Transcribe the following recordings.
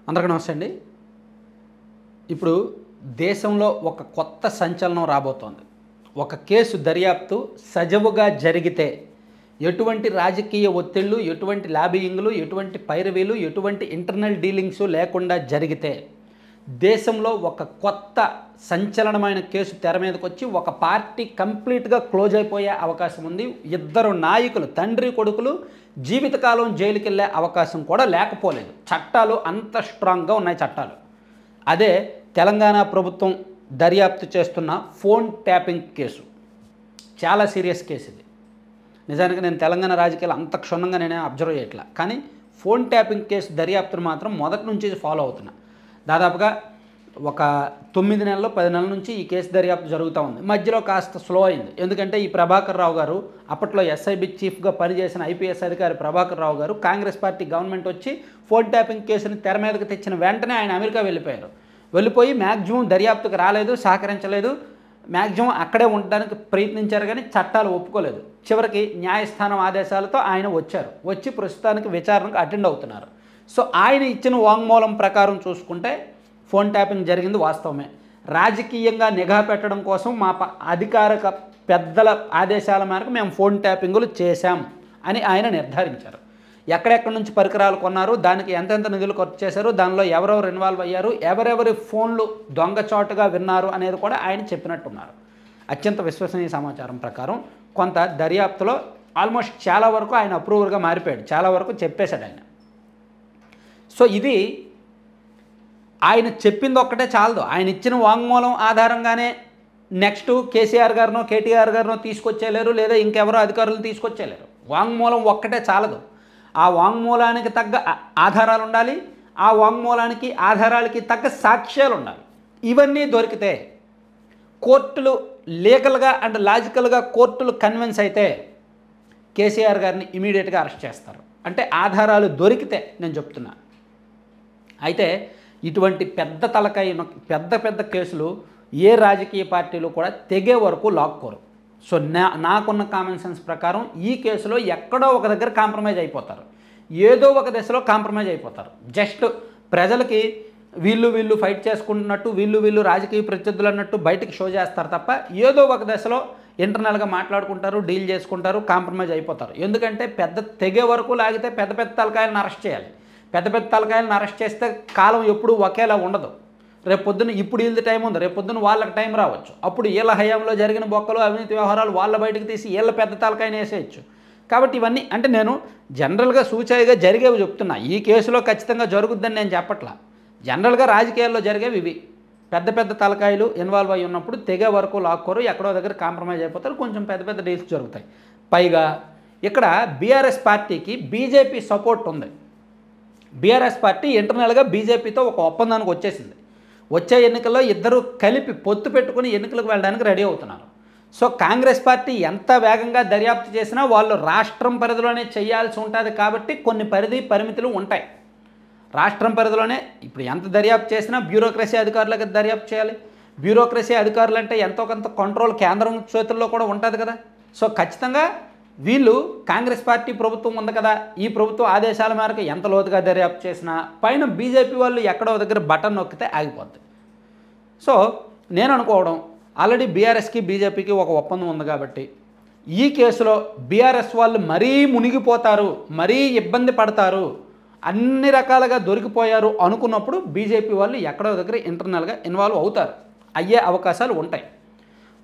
అందరికీ నమస్తే అండి. ఇప్పుడు దేశంలో ఒక కొత్త సంచలనం రాబోతోంది. ఒక కేసు దర్యాప్తు సజావుగా జరిగితే ఎటువంటి రాజకీయ ఒత్తిళ్లు, ఎటువంటి లాబియింగ్లు, ఎటువంటి పైరవీలు, ఎటువంటి ఇంటర్నల్ డీలింగ్స్ లేకుండా జరిగితే దేశంలో ఒక కొత్త సంచలనమైన కేసు తెర మీదకి వచ్చి ఒక పార్టీ కంప్లీట్గా క్లోజ్ అయిపోయే అవకాశం ఉంది. ఇద్దరు నాయకులు, తండ్రి కొడుకులు జీవితకాలం జైలుకి వెళ్ళే అవకాశం కూడా లేకపోలేదు. చట్టాలు అంత స్ట్రాంగ్గా ఉన్నాయి చట్టాలు. అదే తెలంగాణ ప్రభుత్వం దర్యాప్తు చేస్తున్న ఫోన్ ట్యాపింగ్ కేసు. చాలా సీరియస్ కేసు ఇది. నిజానికి నేను తెలంగాణ రాజకీయాలు అంత క్షుణ్ణంగా నేనే అబ్జర్వ్ చేయట్లా, కానీ ఫోన్ ట్యాపింగ్ కేసు దర్యాప్తును మాత్రం మొదటి నుంచి ఫాలో అవుతున్నా. దాదాపుగా ఒక 9 నెలలు 10 నెలల నుంచి ఈ కేసు దర్యాప్తు జరుగుతూ ఉంది. మధ్యలో కాస్త స్లో అయింది. ఎందుకంటే ఈ ప్రభాకర్ రావు గారు, అప్పట్లో ఎస్ఐబి చీఫ్గా పనిచేసిన ఐపీఎస్ అధికారి ప్రభాకర్ రావు గారు, కాంగ్రెస్ పార్టీ గవర్నమెంట్ వచ్చి ఫోన్ ట్యాపింగ్ కేసుని తెర మీదకి తెచ్చిన వెంటనే ఆయన అమెరికా వెళ్ళిపోయారు. వెళ్ళిపోయి మ్యాక్సిమం దర్యాప్తుకు రాలేదు, సహకరించలేదు, మ్యాక్సిమం అక్కడే ఉండడానికి ప్రయత్నించారు, కానీ చట్టాలు ఒప్పుకోలేదు. చివరికి న్యాయస్థానం ఆదేశాలతో ఆయన వచ్చారు. వచ్చి ప్రస్తుతానికి విచారణకు అటెండ్ అవుతున్నారు. సో ఆయన ఇచ్చిన వాంగ్మూలం ప్రకారం చూసుకుంటే ఫోన్ ట్యాపింగ్ జరిగింది వాస్తవమే. రాజకీయంగా నిఘా పెట్టడం కోసం మా అధికారిక పెద్దల ఆదేశాల మేరకు మేము ఫోన్ ట్యాపింగులు చేశాం అని ఆయన నిర్ధారించారు. ఎక్కడెక్కడి నుంచి పరికరాలు కొన్నారు, దానికి ఎంతెంత నిధులు ఖర్చు చేశారు, దానిలో ఎవరెవరు ఇన్వాల్వ్ అయ్యారు, ఎవరెవరి ఫోన్లు దొంగచాటుగా విన్నారు అనేది కూడా ఆయన చెప్పినట్టున్నారు. అత్యంత విశ్వసనీయ సమాచారం ప్రకారం కొంత దర్యాప్తులో ఆల్మోస్ట్ చాలా వరకు ఆయన అప్రూవర్గా మారిపోయాడు, చాలా వరకు చెప్పేశాడు ఆయన. సో ఇది ఆయన చెప్పింది ఒక్కటే చాలదు. ఆయన ఇచ్చిన వాంగ్మూలం ఆధారంగానే నెక్స్ట్ కేసీఆర్ గారినో కేటీఆర్ గారినో తీసుకొచ్చేయలేరు, లేదా ఇంకెవరో అధికారులను తీసుకొచ్చేయలేరు. వాంగ్మూలం ఒక్కటే చాలదు. ఆ వాంగ్మూలానికి తగ్గ ఆధారాలు ఉండాలి, ఆ వాంగ్మూలానికి ఆధారాలకి తగ్గ సాక్ష్యాలు ఉండాలి. ఇవన్నీ దొరికితే కోర్టులు లీగల్గా అండ్ లాజికల్గా కోర్టులు కన్విన్స్ అయితే కేసీఆర్ గారిని ఇమీడియట్గా అరెస్ట్ చేస్తారు. అంటే ఆధారాలు దొరికితే నేను చెప్తున్నా. అయితే ఇటువంటి పెద్ద తలకాయ పెద్ద కేసులు ఏ రాజకీయ పార్టీలు కూడా తెగే వరకు లాక్కోరు. సో నాకున్న కామన్ సెన్స్ ప్రకారం ఈ కేసులో ఎక్కడో ఒక దగ్గర కాంప్రమైజ్ అయిపోతారు, ఏదో ఒక దశలో కాంప్రమైజ్ అయిపోతారు. జస్ట్ ప్రజలకి వీళ్ళు ఫైట్ చేసుకుంటున్నట్టు, వీళ్ళు రాజకీయ ప్రత్యర్థులు అన్నట్టు బయటికి షో చేస్తారు తప్ప ఏదో ఒక దశలో ఇంటర్నల్గా మాట్లాడుకుంటారు, డీల్ చేసుకుంటారు, కాంప్రమైజ్ అయిపోతారు. ఎందుకంటే తెగే వరకు లాగితే పెద్ద తలకాయలను అరెస్ట్ చేయాలి. పెద్ద తలకాయలను అరెస్ట్ చేస్తే కాలం ఎప్పుడూ ఒకేలా ఉండదు. రేపు పొద్దున్న ఇప్పుడు వీళ్ళది టైం ఉంది, రేపు పొద్దున్న వాళ్ళకి టైం రావచ్చు. అప్పుడు వీళ్ళ హయాంలో జరిగిన బొక్కలు, అవినీతి వ్యవహారాలు వాళ్ళ బయటకు తీసి వీళ్ళ పెద్ద తలకాయని వేసేయచ్చు. కాబట్టి ఇవన్నీ అంటే నేను జనరల్గా సూచాయిగా జరిగేవి చెప్తున్నా. ఈ కేసులో ఖచ్చితంగా జరుగుద్దని నేను చెప్పట్లా. జనరల్గా రాజకీయాల్లో జరిగేవి ఇవి. పెద్ద తలకాయలు ఇన్వాల్వ్ అయ్యి ఉన్నప్పుడు తెగే వరకు లాక్కోరు, ఎక్కడో దగ్గర కాంప్రమైజ్ అయిపోతారు, కొంచెం పెద్ద డీల్స్ జరుగుతాయి. పైగా ఇక్కడ బీఆర్ఎస్ పార్టీకి బీజేపీ సపోర్ట్ ఉంది. బీఆర్ఎస్ పార్టీ ఇంటర్నల్గా బీజేపీతో ఒక ఒప్పందానికి వచ్చేసింది. వచ్చే ఎన్నికల్లో ఇద్దరు కలిపి పొత్తు పెట్టుకుని ఎన్నికలకు వెళ్ళడానికి రెడీ అవుతున్నారు. సో కాంగ్రెస్ పార్టీ ఎంత వేగంగా దర్యాప్తు చేసినా వాళ్ళు రాష్ట్రం పరిధిలోనే చేయాల్సి ఉంటుంది. కాబట్టి కొన్ని పరిమితులు ఉంటాయి. రాష్ట్రం పరిధిలోనే ఇప్పుడు ఎంత దర్యాప్తు చేసినా బ్యూరోక్రసీ అధికారులకి దర్యాప్తు చేయాలి. బ్యూరోక్రసీ అధికారులు అంటే ఎంతో కొంత కంట్రోల్ కేంద్రం చేతుల్లో కూడా ఉంటుంది కదా. సో ఖచ్చితంగా వీళ్ళు కాంగ్రెస్ పార్టీ ప్రభుత్వం ఉంది కదా, ఈ ప్రభుత్వం ఆదేశాల మేరకు ఎంత లోతుగా దర్యాప్తు చేసినా పైన బీజేపీ వాళ్ళు ఎక్కడో దగ్గర బటన్ నొక్కితే ఆగిపోద్ది. సో నేను అనుకోవడం ఆల్రెడీ బీఆర్ఎస్కి బీజేపీకి ఒక ఒప్పందం ఉంది కాబట్టి ఈ కేసులో బీఆర్ఎస్ వాళ్ళు మరీ మునిగిపోతారు, మరీ ఇబ్బంది పడతారు, అన్ని రకాలుగా దొరికిపోయారు అనుకున్నప్పుడు బీజేపీ వాళ్ళు ఎక్కడో దగ్గర ఇంటర్నల్గా ఇన్వాల్వ్ అవుతారు, అయ్యే అవకాశాలు ఉంటాయి.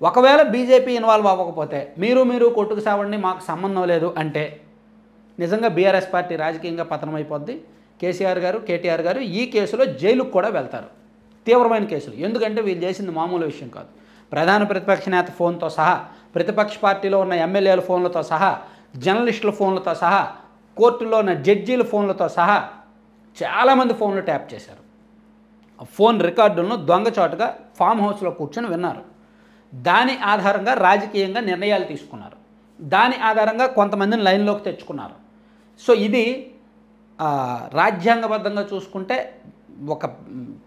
ఒకవేళ బీజేపీ ఇన్వాల్వ్ అవ్వకపోతే మీరు కొట్టుకు సావండి, మాకు సంబంధం లేదు అంటే నిజంగా బీఆర్ఎస్ పార్టీ రాజకీయంగా పతనమైపోద్ది. కేసీఆర్ గారు కేటీఆర్ గారు ఈ కేసులో జైలుకు కూడా వెళ్తారు. తీవ్రమైన కేసులు. ఎందుకంటే వీళ్ళు చేసింది మామూలు విషయం కాదు. ప్రధాన ప్రతిపక్ష నేత ఫోన్తో సహా, ప్రతిపక్ష పార్టీలో ఉన్న ఎమ్మెల్యేల ఫోన్లతో సహా, జర్నలిస్టుల ఫోన్లతో సహా, కోర్టులో ఉన్న జడ్జీల ఫోన్లతో సహా చాలామంది ఫోన్లు ట్యాప్ చేశారు. ఆ ఫోన్ రికార్డులను దొంగచాటుగా ఫామ్ హౌస్లో కూర్చొని విన్నారు. దాని ఆధారంగా రాజకీయంగా నిర్ణయాలు తీసుకున్నారు. దాని ఆధారంగా కొంతమందిని లైన్లోకి తెచ్చుకున్నారు. సో ఇది రాజ్యాంగబద్ధంగా చూసుకుంటే ఒక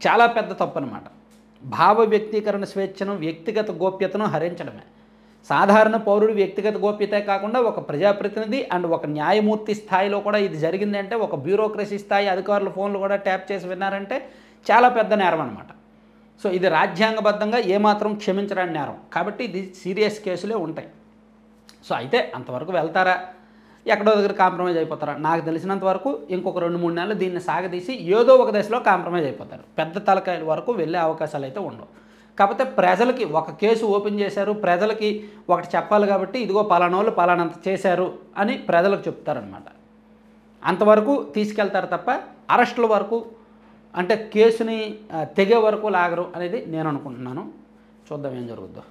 చాలా పెద్ద తప్పు అన్నమాట. భావ వ్యక్తీకరణ స్వేచ్ఛను, వ్యక్తిగత గోప్యతను హరించడమే. సాధారణ పౌరుడి వ్యక్తిగత గోప్యతే కాకుండా ఒక ప్రజాప్రతినిధి అండ్ ఒక న్యాయమూర్తి స్థాయిలో కూడా ఇది జరిగింది అంటే, ఒక బ్యూరోక్రసీ స్థాయి అధికారుల ఫోన్లు కూడా ట్యాప్ చేసి విన్నారంటే చాలా పెద్ద నేరం అనమాట. సో ఇది రాజ్యాంగబద్ధంగా ఏమాత్రం క్షమించరాని నేరం. కాబట్టి ఇది సీరియస్ కేసులే ఉంటాయి. సో అయితే అంతవరకు వెళ్తారా, ఎక్కడో దగ్గర కాంప్రమైజ్ అయిపోతారా? నాకు తెలిసినంత వరకు ఇంకొక 2-3 నెలలు దీన్ని సాగదీసి ఏదో ఒక దశలో కాంప్రమైజ్ అయిపోతారు. పెద్ద తలకాయల వరకు వెళ్ళే అవకాశాలు అయితే ఉండవు. కాకపోతే ప్రజలకి ఒక కేసు ఓపెన్ చేశారు, ప్రజలకి ఒకటి చెప్పాలి కాబట్టి ఇదిగో పలానోళ్ళు పలానంత చేశారు అని ప్రజలకు చెప్తారనమాట. అంతవరకు తీసుకెళ్తారు తప్ప అరెస్టుల వరకు అంటే కేసుని తెగే వరకు లాగరు అనేది నేను అనుకుంటున్నాను. చూద్దాం ఏం జరుగుద్దో.